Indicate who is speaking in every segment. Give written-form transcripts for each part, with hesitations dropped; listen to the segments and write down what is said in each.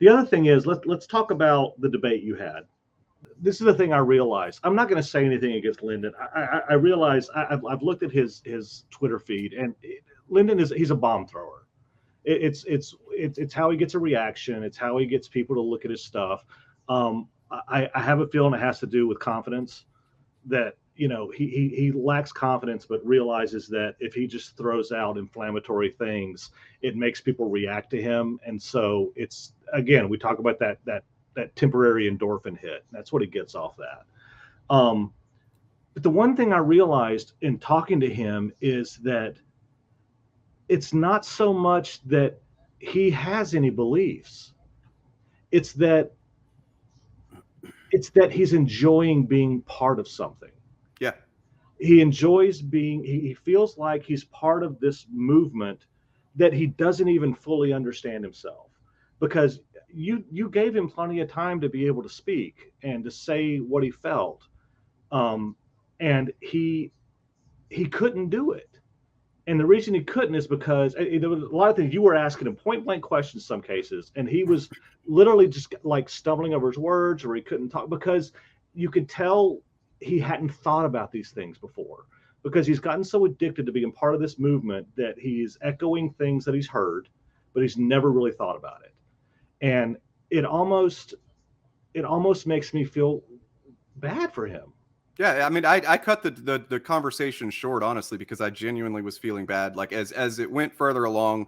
Speaker 1: The other thing is, let's talk about the debate you had. This is the thing I realized. I'm not going to say anything against Lyndon. I realize I've looked at his Twitter feed, and Lyndon he's a bomb thrower. It's how he gets a reaction. It's how he gets people to look at his stuff. I have a feeling it has to do with confidence, that he lacks confidence, but realizes that if he just throws out inflammatory things, it makes people react to him. And so it's, again, we talk about that temporary endorphin hit. That's what he gets off that. But the one thing I realized in talking to him is that it's not so much that he has any beliefs. It's that he's enjoying being part of something.
Speaker 2: Yeah.
Speaker 1: He enjoys he feels like he's part of this movement that he doesn't even fully understand himself, because you gave him plenty of time to be able to speak and to say what he felt. And he couldn't do it. And the reason he couldn't is because there was a lot of things you were asking him point blank questions, some cases, and he was literally just like stumbling over his words, or he couldn't talk, because you could tell he hadn't thought about these things before, because he's gotten so addicted to being part of this movement that he's echoing things that he's heard, but he's never really thought about it. And it almost makes me feel bad for him.
Speaker 2: Yeah, I mean, I cut the conversation short, honestly, because I genuinely was feeling bad. Like as it went further along,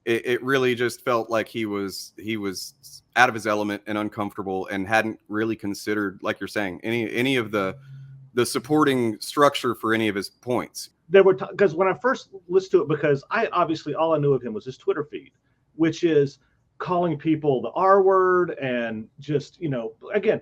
Speaker 2: it really just felt like he was out of his element and uncomfortable, and hadn't really considered, like you're saying, any of the supporting structure for any of his points.
Speaker 1: There were because when I first listened to it, because I obviously all I knew of him was his Twitter feed, which is calling people the R word and just again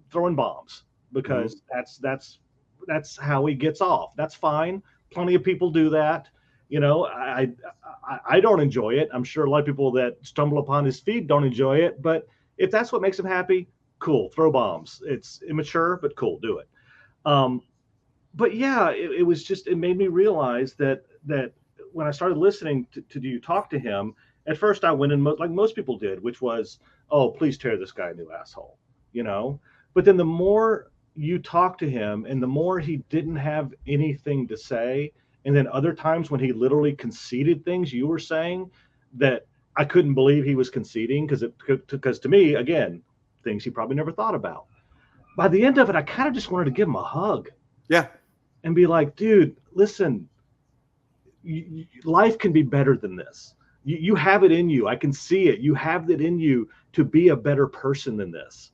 Speaker 1: throwing bombs. Because that's how he gets off. That's fine. Plenty of people do that. I don't enjoy it. I'm sure a lot of people that stumble upon his feed don't enjoy it. But if that's what makes him happy, cool. Throw bombs. It's immature, but cool. Do it. But yeah, it was just, it made me realize that when I started listening to you talk to him, at first I went in like most people did, which was, oh, please tear this guy a new asshole, But then the more you talk to him, and the more he didn't have anything to say, and then other times when he literally conceded things you were saying that I couldn't believe he was conceding, because to me, again, things he probably never thought about. By the end of it, I kind of just wanted to give him a hug.
Speaker 2: Yeah.
Speaker 1: And be like, dude, listen, life can be better than this. You have it in you. I can see it. You have it in you to be a better person than this.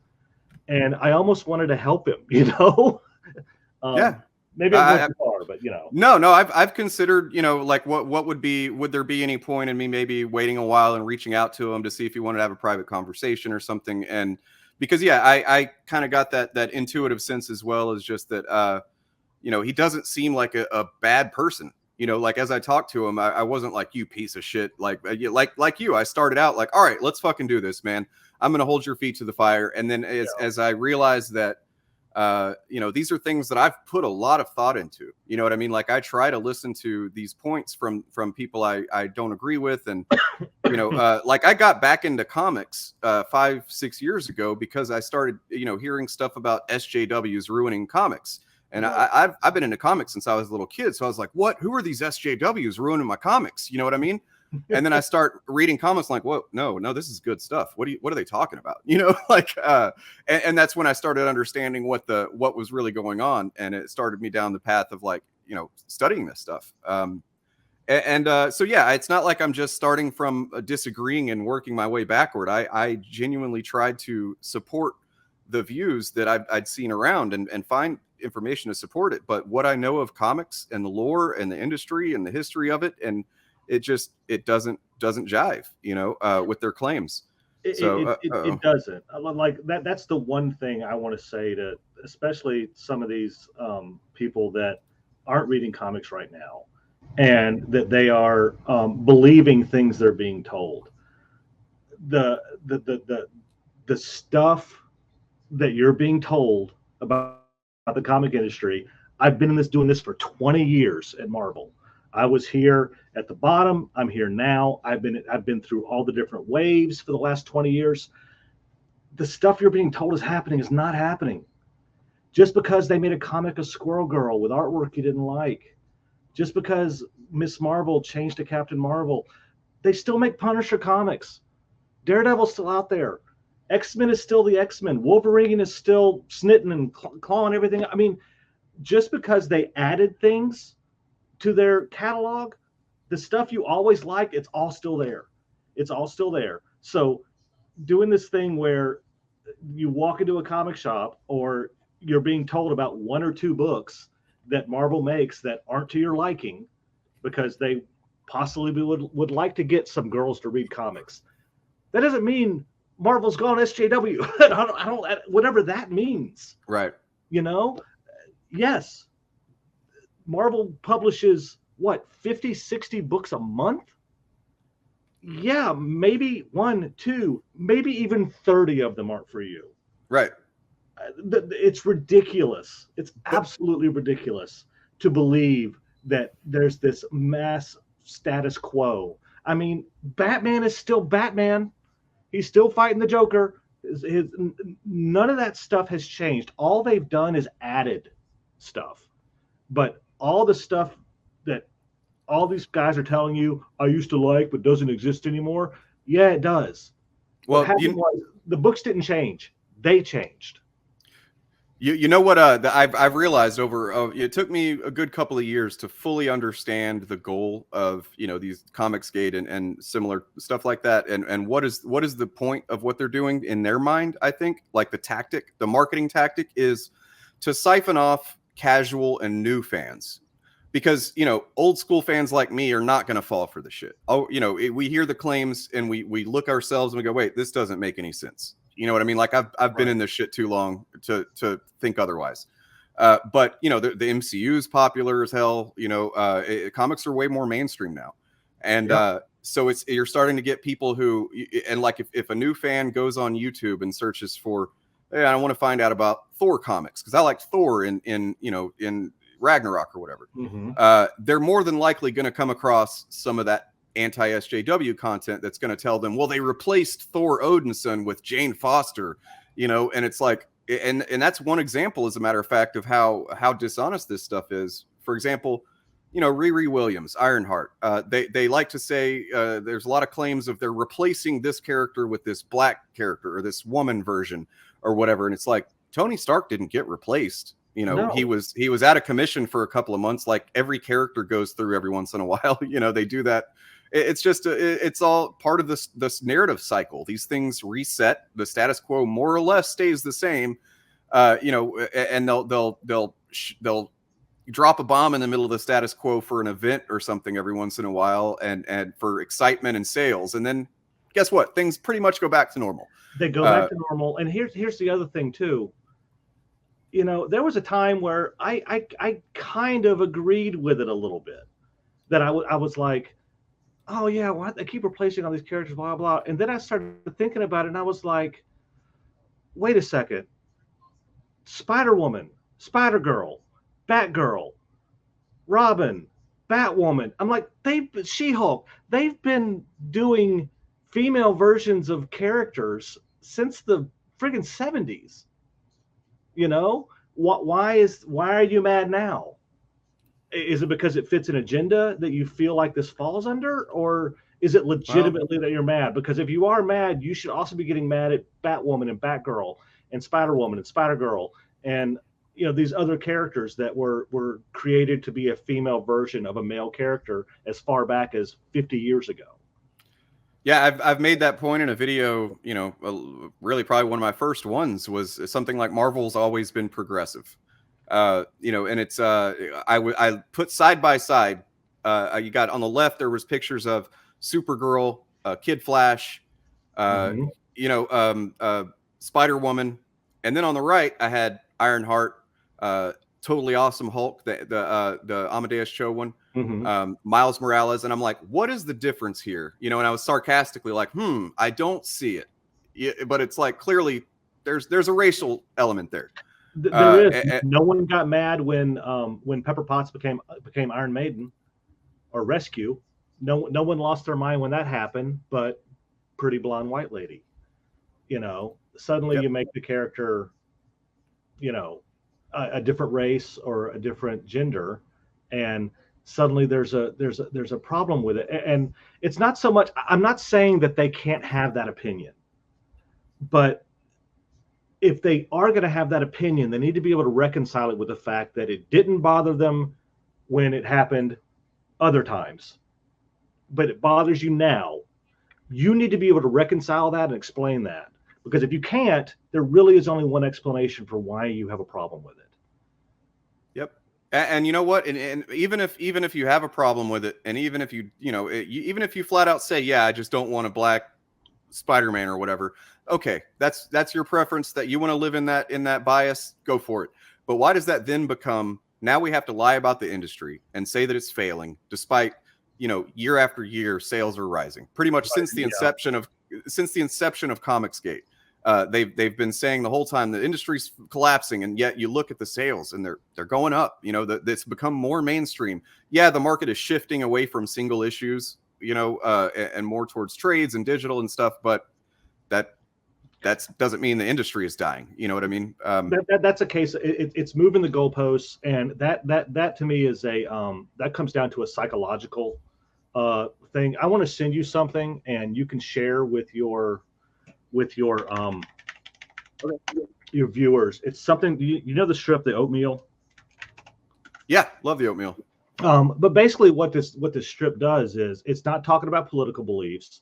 Speaker 1: And I almost wanted to help him,
Speaker 2: Yeah.
Speaker 1: Maybe I went too far, but
Speaker 2: No, I've considered, like would there be any point in me maybe waiting a while and reaching out to him to see if he wanted to have a private conversation or something. And because, yeah, I kind of got that intuitive sense, as well as just that, he doesn't seem like a bad person. Like as I talked to him, I wasn't like, you piece of shit. Like you, I started out like, all right, let's fucking do this, man. I'm going to hold your feet to the fire. And then as I realized that, these are things that I've put a lot of thought into, you know what I mean? Like I try to listen to these points from people I don't agree with. And, like I got back into comics 5-6 years ago because I started, hearing stuff about SJWs ruining comics. And I've been into comics since I was a little kid. So I was like, what? Who are these SJWs ruining my comics? You know what I mean? And then I start reading comics like, whoa, no, this is good stuff. What are they talking about? And that's when I started understanding what was really going on. And it started me down the path of like, studying this stuff. So yeah, it's not like I'm just starting from disagreeing and working my way backward. I genuinely tried to support the views that I'd seen around and find information to support it. But what I know of comics and the lore and the industry and the history of it, and it doesn't jive, with their claims.
Speaker 1: It doesn't. Like that's the one thing I want to say to, especially some of these people that aren't reading comics right now, and that they are believing things they're being told. The stuff that you're being told about the comic industry. I've been doing this for 20 years at Marvel. I was here at the bottom. I'm here now. I've been through all the different waves for the last 20 years. The stuff you're being told is happening is not happening. Just because they made a comic of Squirrel Girl with artwork you didn't like, just because Miss Marvel changed to Captain Marvel, they still make Punisher comics. Daredevil's still out there. X-Men is still the X-Men. Wolverine is still snitting and clawing everything. I mean, just because they added things to their catalog, the stuff you always liked, it's all still there. It's all still there. So doing this thing where you walk into a comic shop or you're being told about 1 or 2 books that Marvel makes that aren't to your liking because they possibly would like to get some girls to read comics. That doesn't mean Marvel's gone SJW. I don't, whatever that means.
Speaker 2: Right.
Speaker 1: You know, yes, Marvel publishes what, 50, 60 books a month? Yeah, maybe 1, 2, maybe even 30 of them aren't for you.
Speaker 2: Right.
Speaker 1: It's ridiculous. It's absolutely ridiculous to believe that there's this mass status quo. I mean, Batman is still Batman. He's still fighting the Joker. None of that stuff has changed. All they've done is added stuff. But all the stuff that all these guys are telling you, I used to like, but doesn't exist anymore. Yeah, it does.
Speaker 2: Well,
Speaker 1: the books didn't change. They changed.
Speaker 2: You know what I've realized over it took me a good couple of years to fully understand the goal of, you know, these Comicsgate and similar stuff like that, and what is the point of what they're doing in their mind. I think like the marketing tactic is to siphon off casual and new fans, because, you know, old school fans like me are not going to fall for the shit. Oh, you know, we hear the claims and we look ourselves and we go, wait, this doesn't make any sense. You know what I mean? Like I've been in this shit too long to think otherwise. But you know, the MCU is popular as hell. You know, comics are way more mainstream now, and so you're starting to get people who, and like if a new fan goes on YouTube and searches for, hey, I want to find out about Thor comics because I liked Thor in Ragnarok or whatever.
Speaker 1: Mm-hmm.
Speaker 2: They're more than likely going to come across some of that anti-SJW content that's going to tell them, well, they replaced Thor Odinson with Jane Foster, you know, and it's like, and that's one example, as a matter of fact, of how dishonest this stuff is. For example, you know, Riri Williams, Ironheart, they like to say there's a lot of claims of they're replacing this character with this black character or this woman version or whatever, and it's like, Tony Stark didn't get replaced. You know, he was out of commission for a couple of months, like every character goes through every once in a while. You know, they do that. It's just it's all part of this narrative cycle. These things reset. The status quo more or less stays the same. You know, and they'll drop a bomb in the middle of the status quo for an event or something every once in a while, and for excitement and sales. And then guess what? Things pretty much go back to normal.
Speaker 1: They go back to normal. And here's the other thing too. You know, there was a time where I kind of agreed with it a little bit. That I was like, oh yeah, why they keep replacing all these characters, blah blah. And then I started thinking about it, and I was like, wait a second. Spider-Woman, Spider-Girl, Batgirl, Robin, Batwoman. I'm like, She-Hulk. They've been doing female versions of characters since the friggin' 70s. You know, why are you mad now? Is it because it fits an agenda that you feel like this falls under, or is it legitimately that you're mad? Because if you are mad, you should also be getting mad at Batwoman and Batgirl and Spider-Woman and Spider-Girl and, you know, these other characters that were created to be a female version of a male character as far back as 50 years ago.
Speaker 2: Yeah, I've made that point in a video. You know, really probably one of my first ones was something like Marvel's always been progressive. You know, and it's I put side by side. You got on the left there was pictures of Supergirl, Kid Flash, you know, Spider-Woman, and then on the right I had Ironheart, totally awesome Hulk, the Amadeus Cho one. Miles Morales, and I'm like, what is the difference here? You know, and I was sarcastically like, I don't see it. Yeah, but it's like clearly there's a racial element there.
Speaker 1: There is. No one got mad when Pepper Potts became Iron Maiden, or rescue. No one lost their mind when that happened, but pretty blonde white lady. Suddenly
Speaker 2: Yep.
Speaker 1: you make the character, a different race or a different gender, and suddenly there's a problem with it. And it's not so much, I'm not saying that they can't have that opinion, but if they are going to have that opinion, they need to be able to reconcile it with the fact that it didn't bother them when it happened other times, but it bothers you now. You need to be able to reconcile that and explain that, because if you can't, there really is only one explanation for why you have a problem with it.
Speaker 2: Yep. And you know what? And even if you have a problem with it, and even if even if you flat out say, yeah, I just don't want a black Spider-Man or whatever. Okay, that's your preference, that you want to live in that bias, go for it. But why does that then become, now we have to lie about the industry and say that it's failing, despite, year after year sales are rising pretty much since the inception of Comicsgate. They've been saying the whole time the industry's collapsing, and yet you look at the sales and they're going up. It's become more mainstream. Yeah, the market is shifting away from single issues, and more towards trades and digital and stuff, but that doesn't mean the industry is dying. You know what I mean?
Speaker 1: That's a case. It's moving the goalposts, and that to me is that comes down to a psychological thing. I want to send you something, and you can share with your viewers. It's something, the strip, the oatmeal.
Speaker 2: Yeah, love the oatmeal.
Speaker 1: But basically, what this strip does is, it's not talking about political beliefs.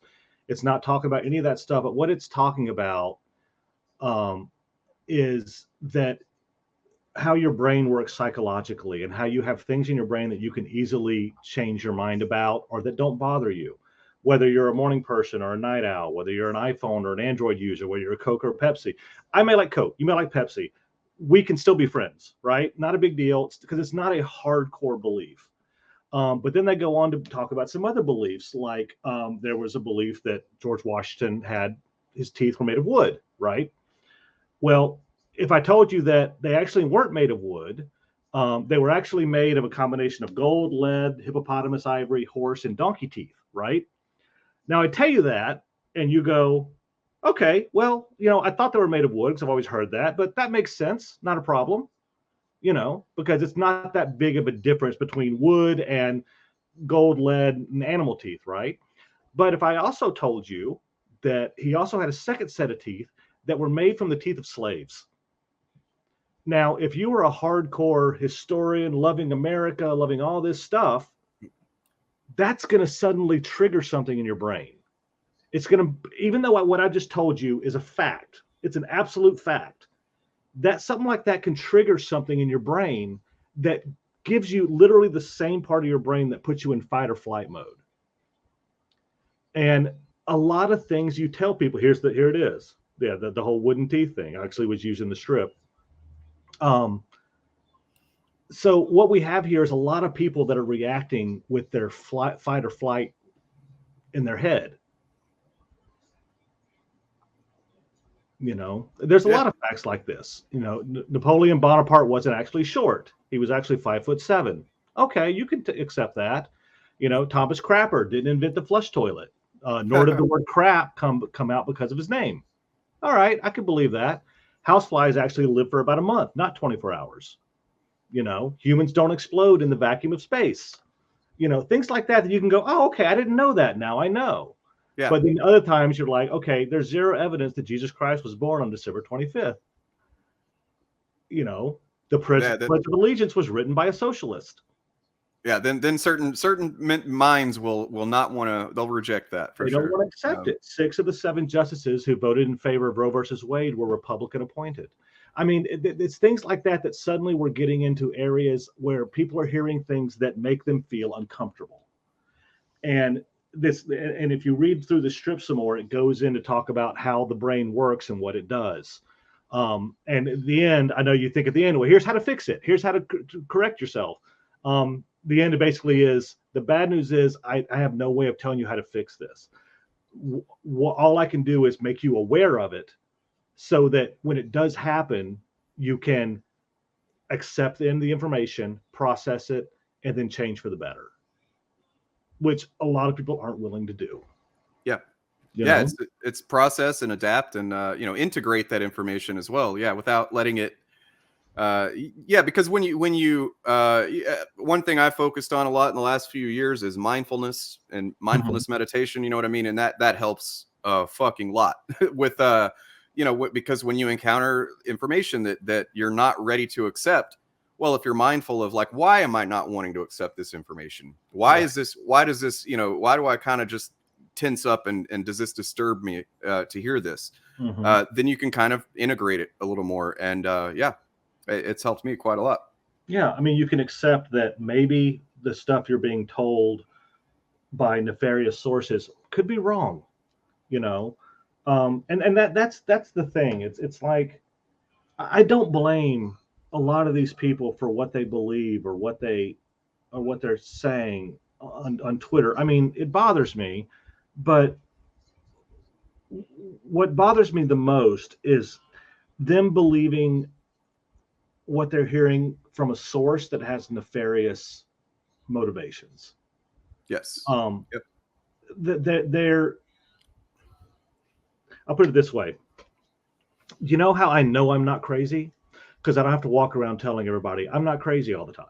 Speaker 1: It's not talking about any of that stuff. But what it's talking about is that how your brain works psychologically, and how you have things in your brain that you can easily change your mind about, or that don't bother you. Whether you're a morning person or a night owl, whether you're an iPhone or an Android user, whether you're a Coke or a Pepsi. I may like Coke, you may like Pepsi. We can still be friends, right? Not a big deal, because it's not a hardcore belief. But then they go on to talk about some other beliefs, like there was a belief that George Washington had, his teeth were made of wood, right? Well, if I told you that they actually weren't made of wood, they were actually made of a combination of gold, lead, hippopotamus, ivory, horse, and donkey teeth, right? Now I tell you that, and you go, okay, well, I thought they were made of wood, because I've always heard that, but that makes sense, not a problem. Because it's not that big of a difference between wood and gold, lead, and animal teeth, right? But if I also told you that he also had a second set of teeth that were made from the teeth of slaves. Now, if you were a hardcore historian, loving America, loving all this stuff, that's going to suddenly trigger something in your brain. It's going to, even though what I just told you is a fact, it's an absolute fact, that something like that can trigger something in your brain that gives you literally the same part of your brain that puts you in fight or flight mode. And a lot of things you tell people, here it is. Yeah, the whole wooden teeth thing actually was used in the strip. So what we have here is a lot of people that are reacting with their fight or flight in their head. There's a lot of facts like this. Napoleon Bonaparte wasn't actually short. He was actually 5'7". Okay, you can accept that. Thomas Crapper didn't invent the flush toilet, nor did the word crap come out because of his name. All right, I can believe that. Houseflies actually live for about a month, not 24 hours. Humans don't explode in the vacuum of space. Things like that you can go, oh, okay, I didn't know that. Now I know. Yeah. But then other times you're like, okay, there's zero evidence that Jesus Christ was born on December 25th. The Pledge of Allegiance was written by a socialist.
Speaker 2: Yeah, then certain minds will not want to. They'll reject that for sure.
Speaker 1: They don't want to accept it. 6 of the 7 justices who voted in favor of Roe versus Wade were Republican appointed. I mean, it's things like that suddenly we're getting into areas where people are hearing things that make them feel uncomfortable. And if you read through the strip some more, it goes in to talk about how the brain works and what it does. And at the end, I know you think at the end, well, here's how to fix it. Here's how to correct yourself. The end basically is, the bad news is I have no way of telling you how to fix this. All I can do is make you aware of it, so that when it does happen, you can accept the information, process it, and then change for the better. which a lot of people aren't willing to do.
Speaker 2: Yeah.
Speaker 1: You
Speaker 2: Yeah,
Speaker 1: know?
Speaker 2: it's process and adapt and integrate that information as well. Yeah, without letting it because when you one thing I focused on a lot in the last few years is mindfulness and mindfulness meditation, you know what I mean? And that helps a fucking lot with because when you encounter information that you're not ready to accept, well, if you're mindful of like, why am I not wanting to accept this information? Why is this, why does this, why do I kind of just tense up and does this disturb me to hear this? Then you can kind of integrate it a little more. And it's helped me quite a lot.
Speaker 1: Yeah, I mean, you can accept that maybe the stuff you're being told by nefarious sources could be wrong, and that's the thing. It's like I don't blame a lot of these people for what they believe or what they're saying on Twitter. I mean, it bothers me, but what bothers me the most is them believing what they're hearing from a source that has nefarious motivations.
Speaker 2: Yes.
Speaker 1: They're I'll put it this way. You know how I know I'm not crazy? Because I don't have to walk around telling everybody I'm not crazy all the time.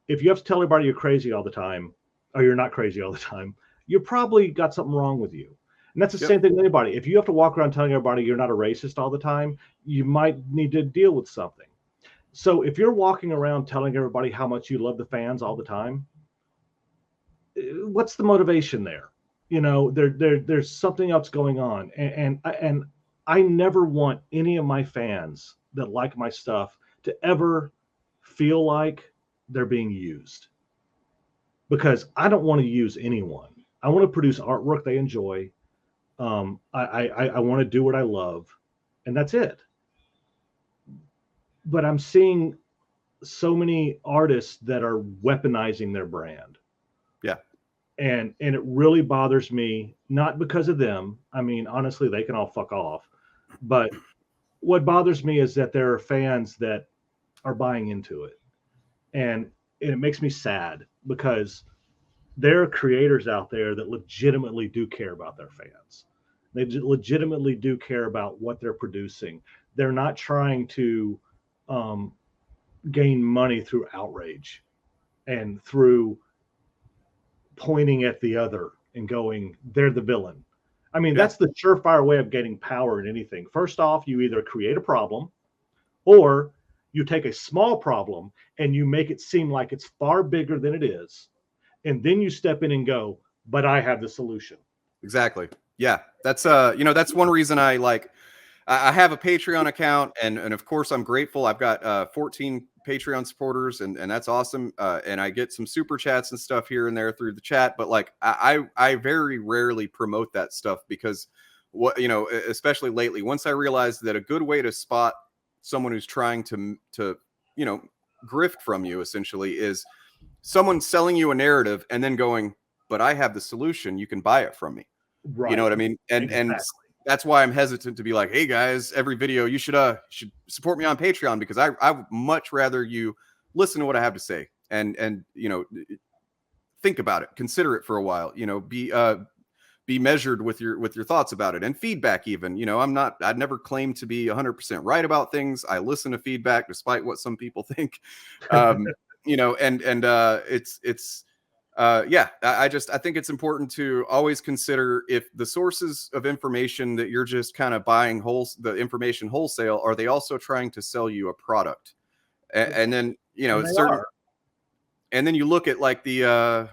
Speaker 1: If you have to tell everybody you're crazy all the time, or you're not crazy all the time, you probably got something wrong with you. And that's the same thing with anybody. If you have to walk around telling everybody you're not a racist all the time, you might need to deal with something. So if you're walking around telling everybody how much you love the fans all the time, what's the motivation there? There's something else going on. And I never want any of my fans that like my stuff to ever feel like they're being used, because I don't want to use anyone. I want to produce artwork they enjoy. I want to do what I love, and that's it. But I'm seeing so many artists that are weaponizing their brand.
Speaker 2: Yeah.
Speaker 1: And it really bothers me, not because of them. I mean, honestly, they can all fuck off. But what bothers me is that there are fans that are buying into it. And it makes me sad, because there are creators out there that legitimately do care about their fans. They legitimately do care about what they're producing. They're not trying to gain money through outrage and through pointing at the other and going, they're the villain. I mean, that's the surefire way of getting power in anything. First off, you either create a problem, or you take a small problem and you make it seem like it's far bigger than it is. And then you step in and go, but I have the solution.
Speaker 2: Exactly. Yeah. That's that's one reason I have a Patreon account, and of course I'm grateful. I've got 14 Patreon supporters, and that's awesome. And I get some super chats and stuff here and there through the chat, but like I very rarely promote that stuff, because especially lately, once I realized that a good way to spot someone who's trying to grift from you essentially is someone selling you a narrative and then going, but I have the solution, you can buy it from me. Right. You know what I mean? And that's why I'm hesitant to be like, hey guys, every video you should support me on Patreon, because I would much rather you listen to what I have to say and think about it, consider it for a while, be measured with your thoughts about it, and feedback even. I'd never claim to be 100% right about things. I listen to feedback despite what some people think. I think it's important to always consider if the sources of information that you're just kind of buying the information wholesale, are they also trying to sell you a product? And then, and then you look at like the,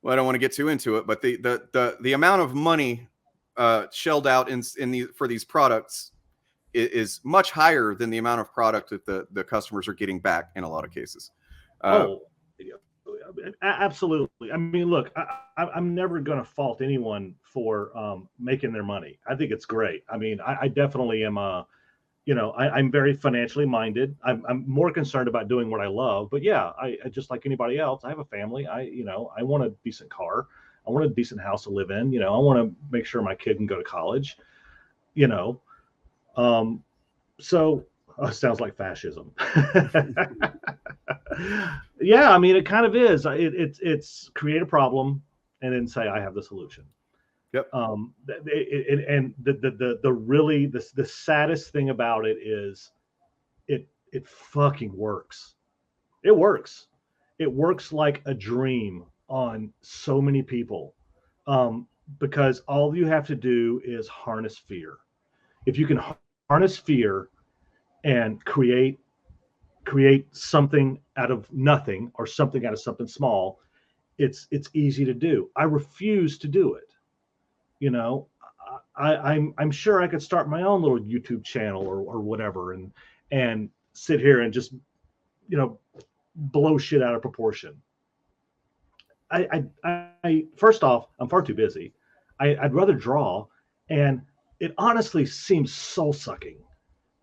Speaker 2: well, I don't want to get too into it, but the amount of money shelled out for these products is much higher than the amount of product that the customers are getting back in a lot of cases.
Speaker 1: Absolutely. I mean, look, I'm never going to fault anyone for making their money. I think it's great. I mean, I definitely am I'm very financially minded. I'm more concerned about doing what I love. But yeah, I just like anybody else, I have a family. I want a decent car. I want a decent house to live in. I want to make sure my kid can go to college. So sounds like fascism. Yeah, I mean, it kind of is. It's create a problem, and then say, I have the solution.
Speaker 2: Yep.
Speaker 1: And the saddest thing about it is it fucking works. It works. It works like a dream on so many people, because all you have to do is harness fear. If you can harness fear and create something out of nothing, or something out of something small, it's easy to do. I refuse to do it. You know, I'm sure I could start my own little YouTube channel or whatever, and sit here and just, you know, blow shit out of proportion. I first off, I'm far too busy. I'd rather draw, and it honestly seems soul sucking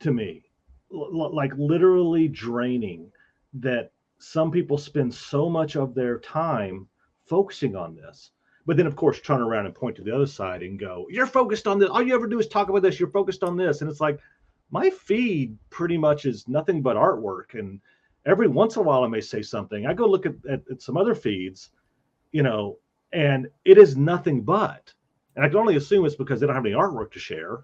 Speaker 1: to me, like literally draining, that some people spend so much of their time focusing on this, but then of course turn around and point to the other side and go, you're focused on this, all you ever do is talk about this, you're focused on this. And it's like, my feed pretty much is nothing but artwork, and every once in a while I may say something. I go look at some other feeds, you know, and it is nothing but, and I can only assume it's because they don't have any artwork to share,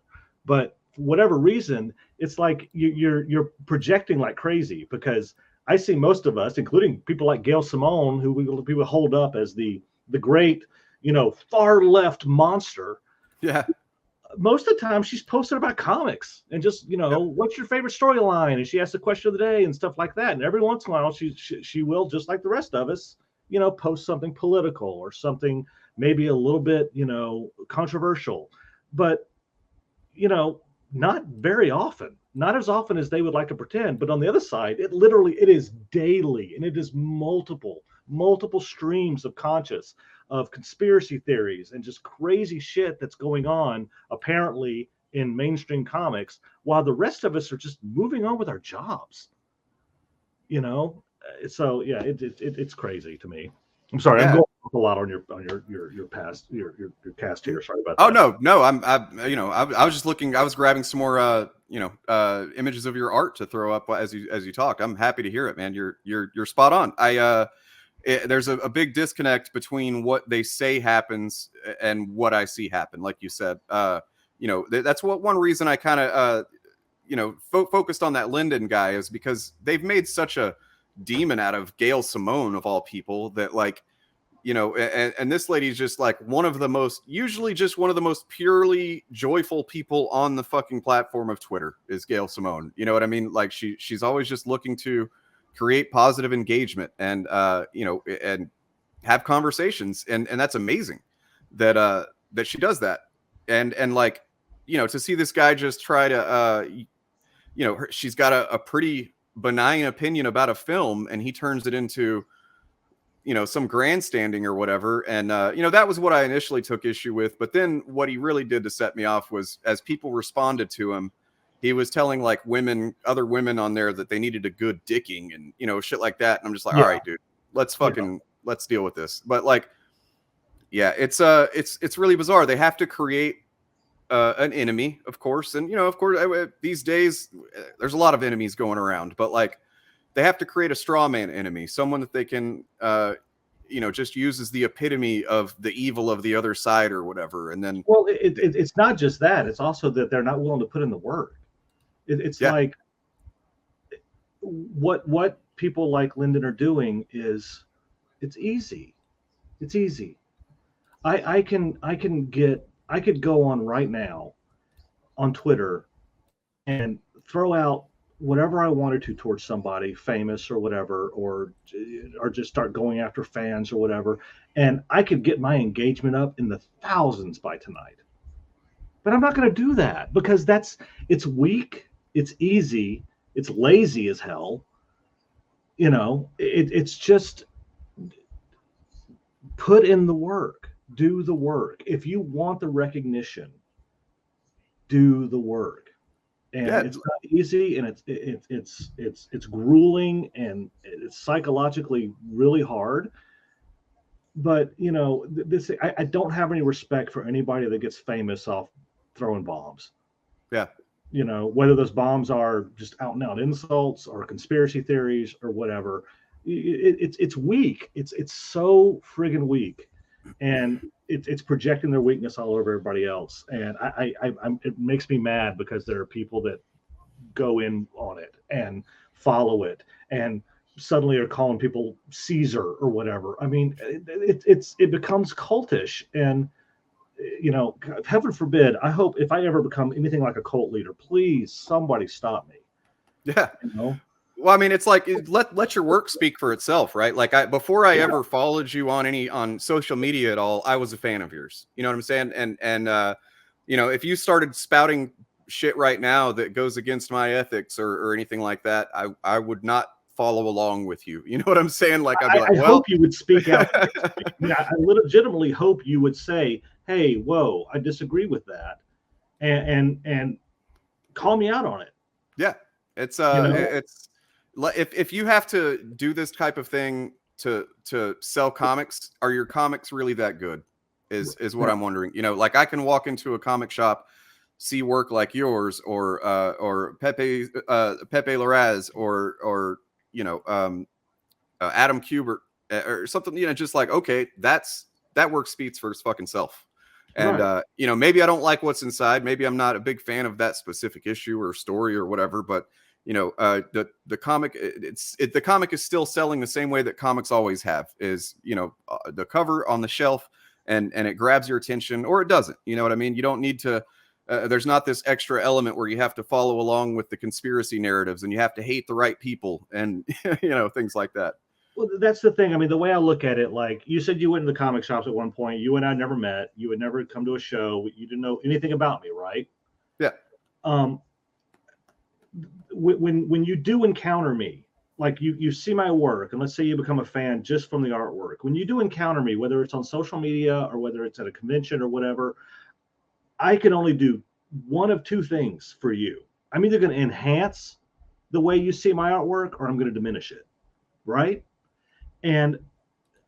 Speaker 1: but for whatever reason, it's like you're projecting like crazy, because I see most of us, including people like Gail Simone, who people hold up as the great, you know, far left monster.
Speaker 2: Yeah.
Speaker 1: Most of the time she's posted about comics and just, you know, what's your favorite storyline? And she asks the question of the day and stuff like that. And every once in a while she will, just like the rest of us, you know, post something political or something maybe a little bit, you know, controversial, but, you know, not very often, not as often as they would like to pretend. But on the other side, it is daily, and it is multiple streams of conscious, of conspiracy theories and just crazy shit that's going on apparently in mainstream comics, while the rest of us are just moving on with our jobs, you know. So yeah, it's crazy to me. I'm sorry, I'm going a lot on your cast here. Sorry about that.
Speaker 2: Oh no, I was just looking. I was grabbing some more images of your art to throw up as you talk. I'm happy to hear it, man. You're spot on. There's a big disconnect between what they say happens and what I see happen. Like you said, that's one reason I kind of focused on that Linden guy, is because they've made such a demon out of Gail Simone of all people, that like, and this lady's just like usually just one of the most purely joyful people on the fucking platform of Twitter is Gail Simone. You know what I mean? Like she's always just looking to create positive engagement and and have conversations, and that's amazing that she does that. And like, to see this guy just try to she's got a pretty benign opinion about a film, and he turns it into some grandstanding or whatever. And that was what I initially took issue with. But then what he really did to set me off was, as people responded to him, he was telling like other women on there that they needed a good dicking and shit like that. And I'm just like, all right, dude, let's deal with this. But like, yeah, it's really bizarre. They have to create an enemy, of course. And, of course, these days there's a lot of enemies going around, but like, they have to create a straw man enemy, someone that they can, just uses the epitome of the evil of the other side or whatever. And then,
Speaker 1: well, it's not just that; it's also that they're not willing to put in the work. It's like what people like Linden are doing is, it's easy. It's easy. I could go on right now on Twitter and throw out whatever I wanted to towards somebody famous or whatever, or just start going after fans or whatever, and I could get my engagement up in the thousands by tonight. But I'm not going to do that, because it's weak, it's easy, it's lazy as hell. It's just, put in the work, do the work. If you want the recognition, do the work. And it's not easy, and it's grueling, and it's psychologically really hard. But I don't have any respect for anybody that gets famous off throwing bombs.
Speaker 2: Yeah.
Speaker 1: Whether those bombs are just out and out insults or conspiracy theories or whatever, it's weak. It's so friggin' weak. and it's projecting their weakness all over everybody else. And it makes me mad because there are people that go in on it and follow it and suddenly are calling people Caesar or whatever. I mean, it becomes cultish, and heaven forbid. I hope if I ever become anything like a cult leader, please somebody stop me.
Speaker 2: Yeah.
Speaker 1: You know?
Speaker 2: Well, I mean, it's like let your work speak for itself, right? Like before I ever followed you on social media at all, I was a fan of yours. You know what I'm saying? And if you started spouting shit right now that goes against my ethics or anything like that, I would not follow along with you. You know what I'm saying? Like I'd be like,
Speaker 1: I hope you would speak out. I legitimately hope you would say, "Hey, whoa, I disagree with that," and call me out on it.
Speaker 2: Yeah, it's it's if you have to do this type of thing to sell comics, are your comics really that good? Is what I'm wondering. Like I can walk into a comic shop, see work like yours or Pepe Larraz or Adam Kubert or something, just like, okay, that work speaks for its fucking self. And maybe I don't like what's inside, maybe I'm not a big fan of that specific issue or story or whatever, but the comic, the comic is still selling the same way that comics always have, is the cover on the shelf, and it grabs your attention, or it doesn't. You know what I mean? You don't need to there's not this extra element where you have to follow along with the conspiracy narratives and you have to hate the right people and things like that.
Speaker 1: Well, that's the thing. I mean, the way I look at it, like you said, you went in the comic shops at one point. You and I never met. You had never come to a show. You didn't know anything about me, right?
Speaker 2: Yeah.
Speaker 1: When you do encounter me, like you see my work, and let's say you become a fan just from the artwork. When you do encounter me, whether it's on social media or whether it's at a convention or whatever, I can only do one of two things for you. I'm either going to enhance the way you see my artwork, or I'm going to diminish it, right? And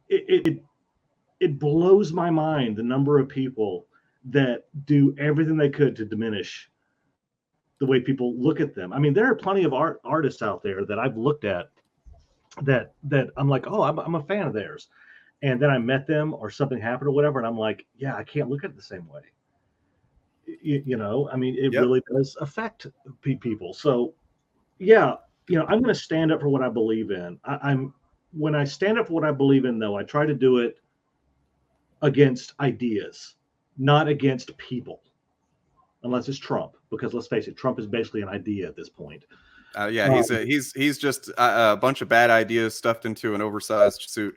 Speaker 1: it blows my mind the number of people that do everything they could to diminish the way people look at them. I mean, there are plenty of artists out there that I've looked at that I'm like, oh, I'm a fan of theirs, and then I met them or something happened or whatever, and I'm like, yeah, I can't look at it the same way. I mean, it really does affect people. So, yeah, I'm going to stand up for what I believe in. When I stand up for what I believe in, though, I try to do it against ideas, not against people, unless it's Trump. Because let's face it, Trump is basically an idea at this point.
Speaker 2: He's just a bunch of bad ideas stuffed into an oversized suit.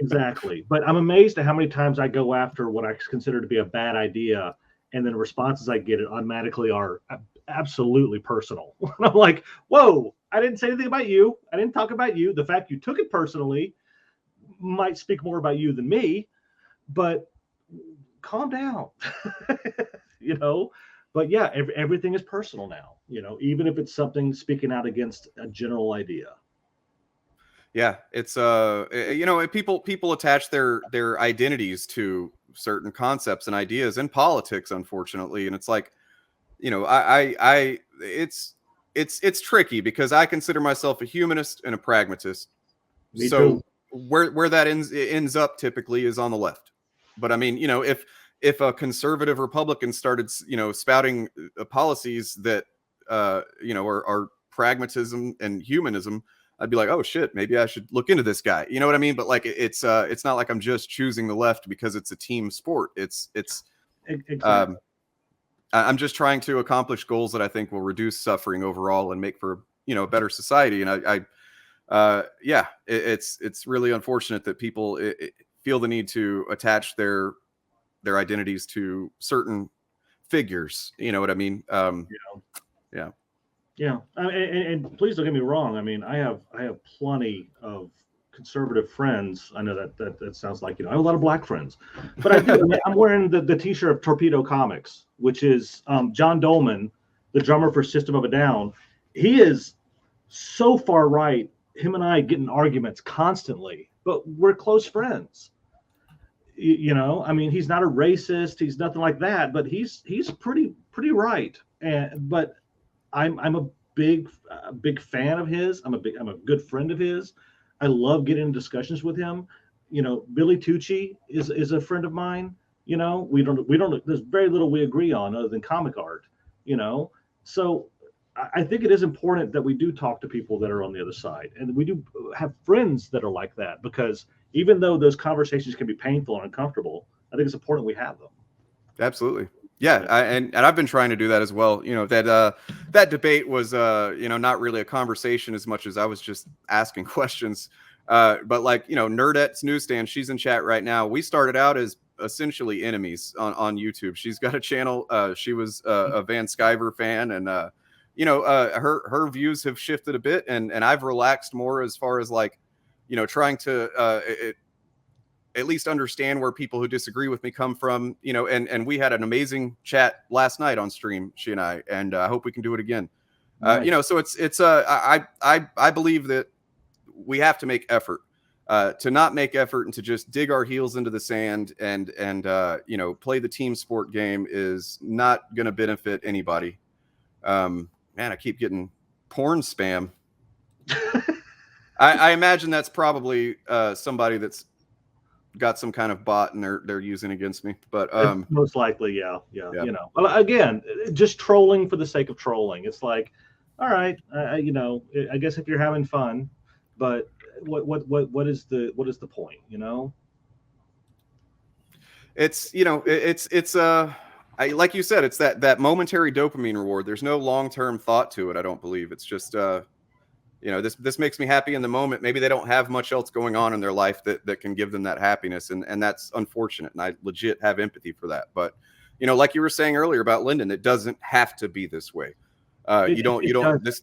Speaker 1: Exactly. But I'm amazed at how many times I go after what I consider to be a bad idea, and then the responses I get automatically are absolutely personal. I'm like, whoa, I didn't say anything about you. I didn't talk about you. The fact you took it personally might speak more about you than me, but calm down. But yeah, everything is personal now, even if it's something speaking out against a general idea.
Speaker 2: Yeah, it's people attach their identities to certain concepts and ideas in politics, unfortunately, and it's like, it's tricky because I consider myself a humanist and a pragmatist.
Speaker 1: Me
Speaker 2: so
Speaker 1: too.
Speaker 2: Where that ends up typically is on the left. But I mean, if a conservative Republican started spouting policies that are pragmatism and humanism, I'd be like, oh shit, maybe I should look into this guy. You know what I mean? But like, it's not like I'm just choosing the left because it's a team sport. It's
Speaker 1: exactly.
Speaker 2: I'm just trying to accomplish goals that I think will reduce suffering overall and make for a better society. And it's really unfortunate that people feel the need to attach their identities to certain figures. You know what I mean?
Speaker 1: Yeah. And please don't get me wrong. I mean, I have plenty of conservative friends. I know that sounds like, I have a lot of black friends, but I do. I mean, I'm wearing the t-shirt of Torpedo Comics, which is John Dolman, the drummer for System of a Down. He is so far right. Him and I get in arguments constantly, but we're close friends. I mean, he's not a racist. He's nothing like that, but he's pretty right. But I'm a big fan of his. I'm a good friend of his. I love getting in discussions with him. Billy Tucci is a friend of mine. We don't. There's very little we agree on other than comic art. So I think it is important that we do talk to people that are on the other side, and we do have friends that are like that, because even though those conversations can be painful and uncomfortable, I think it's important we have them.
Speaker 2: Absolutely. Yeah, and I've been trying to do that as well. That debate was not really a conversation as much as I was just asking questions. But like, Nerdette's Newsstand, she's in chat right now. We started out as essentially enemies on YouTube. She's got a channel. She was a Van Sciver fan, and her views have shifted a bit, and I've relaxed more as far as like, trying to at least understand where people who disagree with me come from, and we had an amazing chat last night on stream, she and I, and I hope we can do it again.
Speaker 1: Nice.
Speaker 2: So I believe that we have to make effort. To not make effort and to just dig our heels into the sand and play the team sport game is not going to benefit anybody. Man, I keep getting porn spam. I imagine that's probably somebody that's got some kind of bot and they're using against me, but
Speaker 1: most likely, yeah. Well, again, just trolling for the sake of trolling. It's like, all right, I guess if you're having fun, but what is the point?
Speaker 2: It's like you said, it's that momentary dopamine reward. There's no long-term thought to it. I don't believe. It's just this makes me happy in the moment. Maybe they don't have much else going on in their life that can give them that happiness, and that's unfortunate, and I legit have empathy for that. But like you were saying earlier about Lyndon, it doesn't have to be this way. This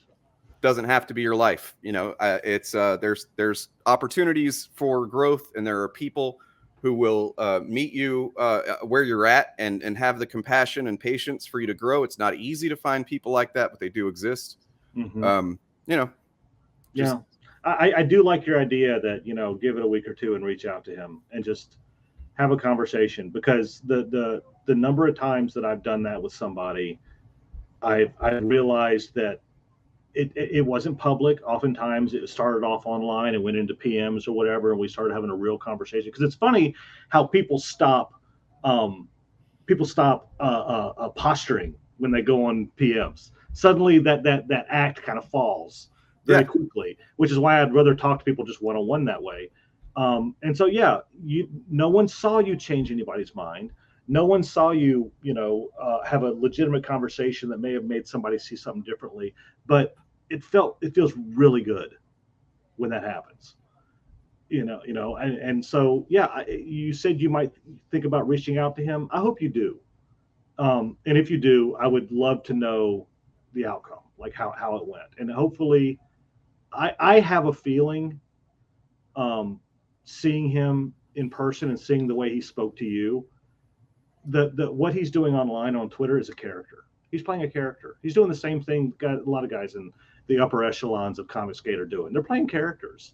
Speaker 2: doesn't have to be your life. It's there's opportunities for growth, and there are people who will meet you where you're at and have the compassion and patience for you to grow. It's not easy to find people like that, but they do exist.
Speaker 1: Mm-hmm. Yeah, I do like your idea that, give it a week or two and reach out to him and just have a conversation, because the number of times that I've done that with somebody, I realized that it wasn't public. Oftentimes it started off online and went into PMs or whatever, and we started having a real conversation. Because it's funny how people stop posturing when they go on PMs. Suddenly that act kind of falls very quickly, which is why I'd rather talk to people just one-on-one that way. And so, no one saw you change anybody's mind. No one saw you, have a legitimate conversation that may have made somebody see something differently, but it feels really good when that happens, and so, you said you might think about reaching out to him. I hope you do. And if you do, I would love to know the outcome, like how it went. And hopefully, I have a feeling, seeing him in person and seeing the way he spoke to you, what he's doing online on Twitter is a character. He's playing a character. He's doing the same thing a lot of guys in the upper echelons of Comic Skate are doing. They're playing characters.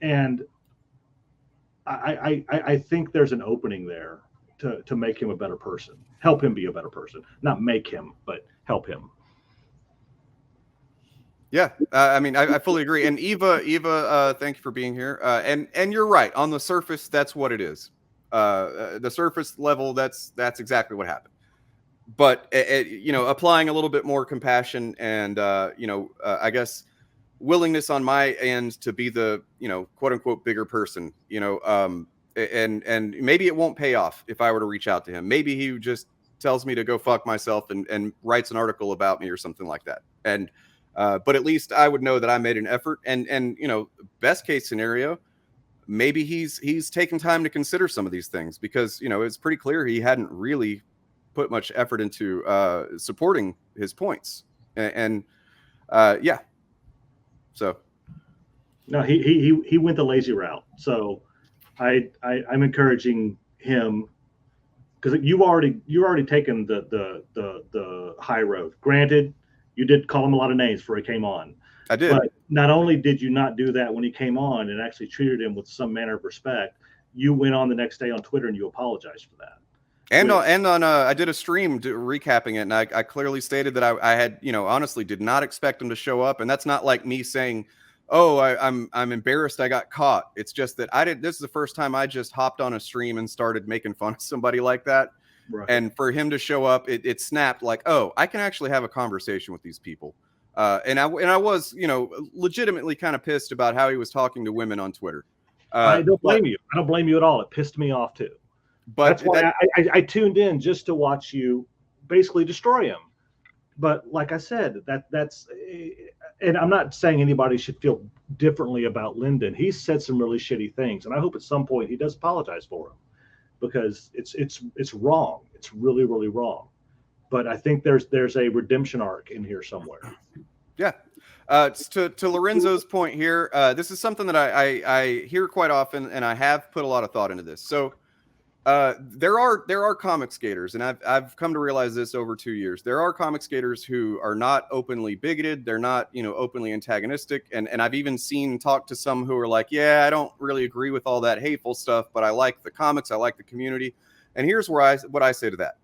Speaker 1: And I think there's an opening there to make him a better person, help him be a better person, not make him, but help him.
Speaker 2: Yeah, I fully agree. And Eva, thank you for being here. And you're right. On the surface, that's what it is. The surface level, that's exactly what happened. But applying a little bit more compassion and I guess willingness on my end to be the quote unquote bigger person. And maybe it won't pay off if I were to reach out to him. Maybe he just tells me to go fuck myself and writes an article about me or something like that. And but at least I would know that I made an effort. And best case scenario, maybe he's taken time to consider some of these things, because it's pretty clear he hadn't really put much effort into supporting his points. And so
Speaker 1: no, he went the lazy route. So I'm encouraging him, because you already taken the high road. Granted, you did call him a lot of names before he came on.
Speaker 2: I did.
Speaker 1: But not only did you not do that when he came on and actually treated him with some manner of respect, you went on the next day on Twitter and you apologized for that.
Speaker 2: And on I did a stream recapping it, and I clearly stated that I had honestly did not expect him to show up, and that's not like me saying oh, I'm embarrassed I got caught. It's just that this is the first time I just hopped on a stream and started making fun of somebody like that.
Speaker 1: Right.
Speaker 2: And for him to show up, it snapped like, oh, I can actually have a conversation with these people. And I was, legitimately kind of pissed about how he was talking to women on Twitter.
Speaker 1: I don't blame you. I don't blame you at all. It pissed me off too. But that's why I tuned in just to watch you basically destroy him. But like I said, that's, and I'm not saying anybody should feel differently about Lyndon. He's said some really shitty things, and I hope at some point he does apologize for them, because it's wrong. It's really, really wrong. But I think there's a redemption arc in here somewhere.
Speaker 2: Yeah. To Lorenzo's point here, this is something that I hear quite often, and I have put a lot of thought into this. So there are comic skaters, and I've come to realize this over 2 years. There are comic skaters who are not openly bigoted. They're not, openly antagonistic. And I've even talked to some who are like, yeah, I don't really agree with all that hateful stuff, but I like the comics. I like the community. And here's what I say to that.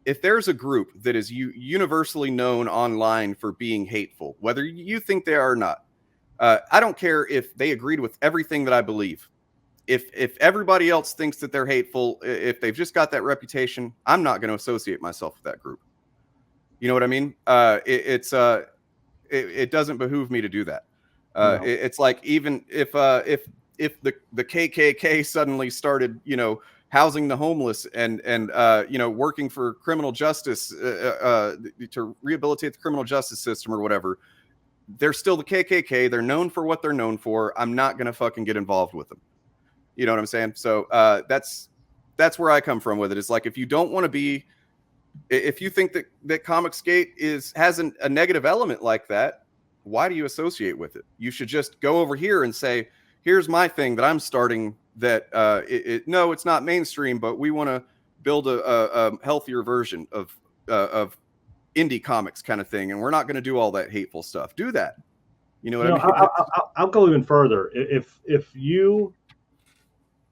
Speaker 2: If there's a group that is universally known online for being hateful, whether you think they are or not, I don't care if they agreed with everything that I believe. If everybody else thinks that they're hateful, if they've just got that reputation, I'm not going to associate myself with that group. You know what I mean? It doesn't behoove me to do that. No. It's like, even if the KKK suddenly started, housing the homeless and working for criminal justice to rehabilitate the criminal justice system or whatever, they're still the KKK. They're known for what they're known for. I'm not going to fucking get involved with them. You know what I'm saying? So that's where I come from with it. It's like, if you don't want to be, if you think that Comic Skate has a negative element like that, why do you associate with it? You should just go over here and say, here's my thing that I'm starting, that no, it's not mainstream, but we want to build a healthier version of indie comics kind of thing, and we're not going to do all that hateful stuff. Do that. You know what I mean?
Speaker 1: I'll go even further. If you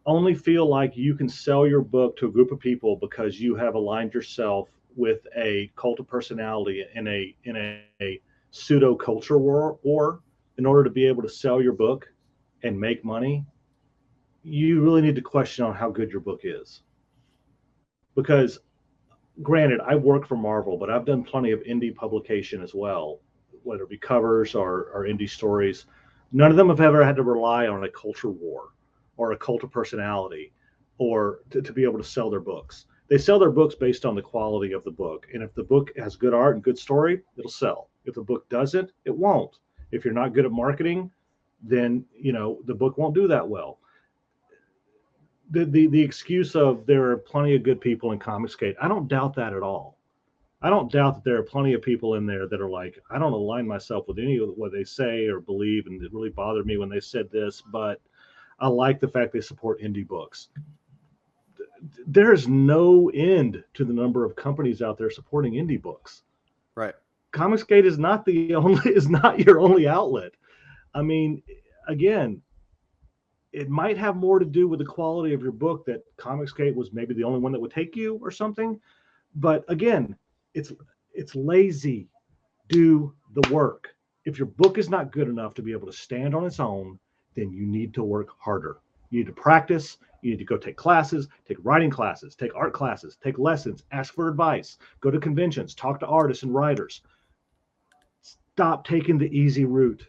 Speaker 1: only feel like you can sell your book to a group of people because you have aligned yourself with a cult of personality in a pseudo culture war in order to be able to sell your book and make money, you really need to question on how good your book is. Because granted, I work for Marvel, but I've done plenty of indie publication as well, whether it be covers or indie stories. None of them have ever had to rely on a culture war or a cult of personality or to be able to sell their books. They sell their books based on the quality of the book. And if the book has good art and good story, it'll sell. If the book doesn't, it won't. If you're not good at marketing, then the book won't do that well. The excuse of there are plenty of good people in Comic Skate, I don't doubt that at all. I don't doubt that there are plenty of people in there that are like, I don't align myself with any of what they say or believe, and it really bothered me when they said this, but I like the fact they support indie books. There is no end to the number of companies out there supporting indie books.
Speaker 2: Right.
Speaker 1: Comic Skate is not your only outlet. I mean, again, it might have more to do with the quality of your book, that Comic Skate was maybe the only one that would take you or something. But again, it's lazy. Do the work. If your book is not good enough to be able to stand on its own, then you need to work harder. You need to practice. You need to go take classes, take writing classes, take art classes, take lessons, ask for advice, go to conventions, talk to artists and writers. Stop taking the easy route.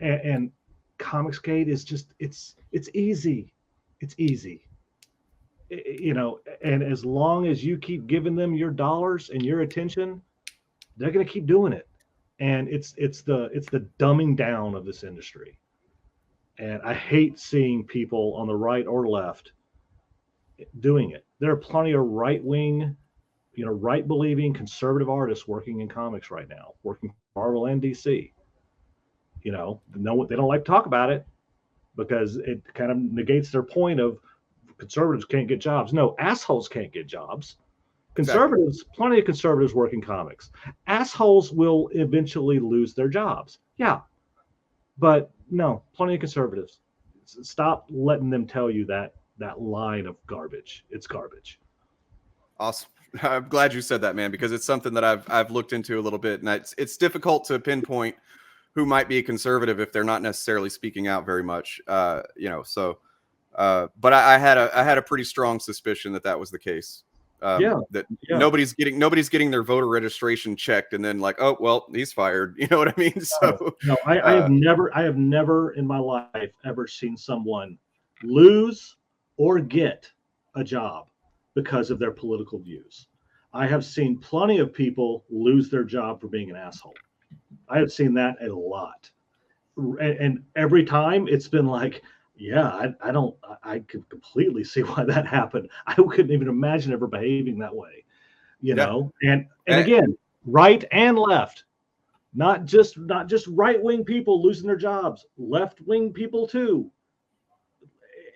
Speaker 1: And Comic Skate is just, it's easy. It's easy. And as long as you keep giving them your dollars and your attention, they're going to keep doing it. And it's the dumbing down of this industry. And I hate seeing people on the right or left doing it. There are plenty of right-wing, right-believing conservative artists working in comics right now, working for Marvel and DC. They don't like to talk about it because it kind of negates their point of conservatives can't get jobs. No, assholes can't get jobs. Conservatives, exactly. Plenty of conservatives work in comics. Assholes will eventually lose their jobs. Yeah. But no, plenty of conservatives. Stop letting them tell you that line of garbage. It's garbage.
Speaker 2: Awesome. I'm glad you said that, man, because it's something that I've looked into a little bit, and it's difficult to pinpoint who might be conservative if they're not necessarily speaking out very much. You know, so but I had a pretty strong suspicion that that was the case. That nobody's getting their voter registration checked and then like, oh well, he's fired. You know what I mean? So
Speaker 1: no, I have never in my life ever seen someone lose or get a job because of their political views. I have seen plenty of people lose their job for being an asshole. I have seen that a lot, and every time it's been like, yeah, I could completely see why that happened. I couldn't even imagine ever behaving that way, you know. And again, right and left, not just right-wing people losing their jobs, left-wing people too.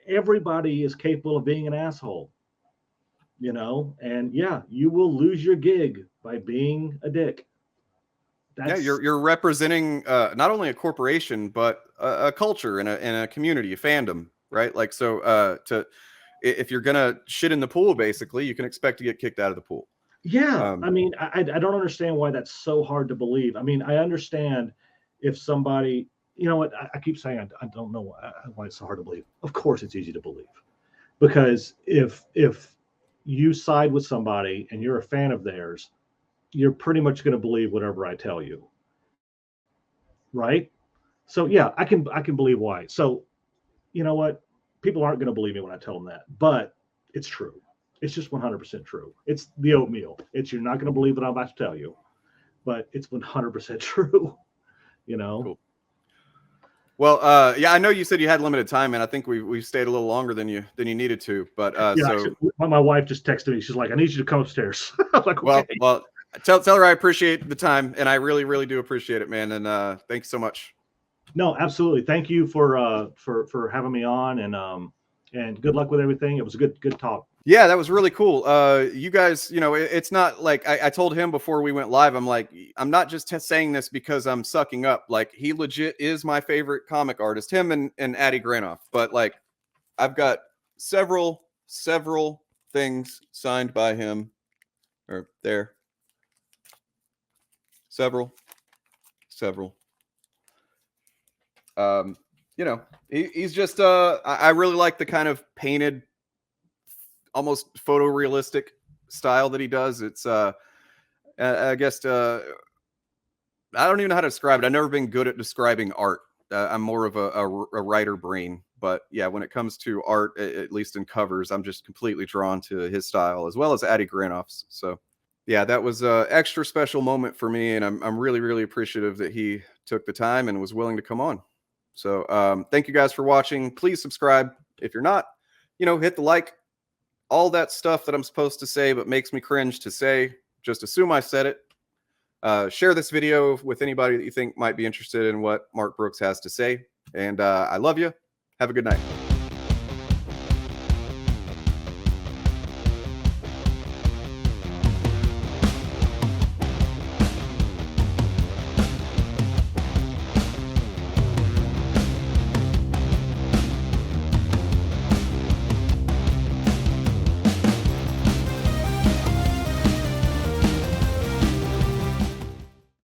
Speaker 1: Everybody is capable of being an asshole, you know. And yeah, you will lose your gig by being a dick.
Speaker 2: You're representing not only a corporation but a culture and a community, a fandom, right? Like, so if you're gonna shit in the pool, basically, you can expect to get kicked out of the pool.
Speaker 1: Yeah, I mean, I don't understand why that's so hard to believe. I mean, I understand if somebody, you know what, I keep saying I don't know why it's so hard to believe. Of course, it's easy to believe, because if you side with somebody and you're a fan of theirs, you're pretty much going to believe whatever I tell you, right? So yeah, I can believe why. So you know what, people aren't going to believe me when I tell them that, but it's true. It's just 100% true. It's the oatmeal. You're not going to believe what I'm about to tell you, but it's 100% true. You know.
Speaker 2: Cool. Well, yeah, I know you said you had limited time, and I think we stayed a little longer than you needed to. But
Speaker 1: yeah, so actually, my wife just texted me. She's like, "I need you to come upstairs." I was like, okay.
Speaker 2: Well, tell her I appreciate the time, and I really do appreciate it, man. And thanks so much.
Speaker 1: No, absolutely. Thank you for having me on, and good luck with everything. It was a good talk.
Speaker 2: Yeah, that was really cool. You guys, you know, it's not like I told him before we went live, I'm like, I'm not just saying this because I'm sucking up. Like, he legit is my favorite comic artist, him and Addy Granoff. But like, I've got several things signed by him, or there. Several. You know, he's just I really like the kind of painted, almost photorealistic style that he does. It's I guess I don't even know how to describe it. I've never been good at describing art. I'm more of a writer brain, but yeah, when it comes to art, at least in covers, I'm just completely drawn to his style, as well as Addy Granoff's. So yeah, that was an extra special moment for me, and I'm really appreciative that he took the time and was willing to come on. So thank you guys for watching. Please subscribe if you're not. You know, hit the like. All that stuff that I'm supposed to say but makes me cringe to say, just assume I said it. Share this video with anybody that you think might be interested in what Mark Brooks has to say. And I love you. Have a good night.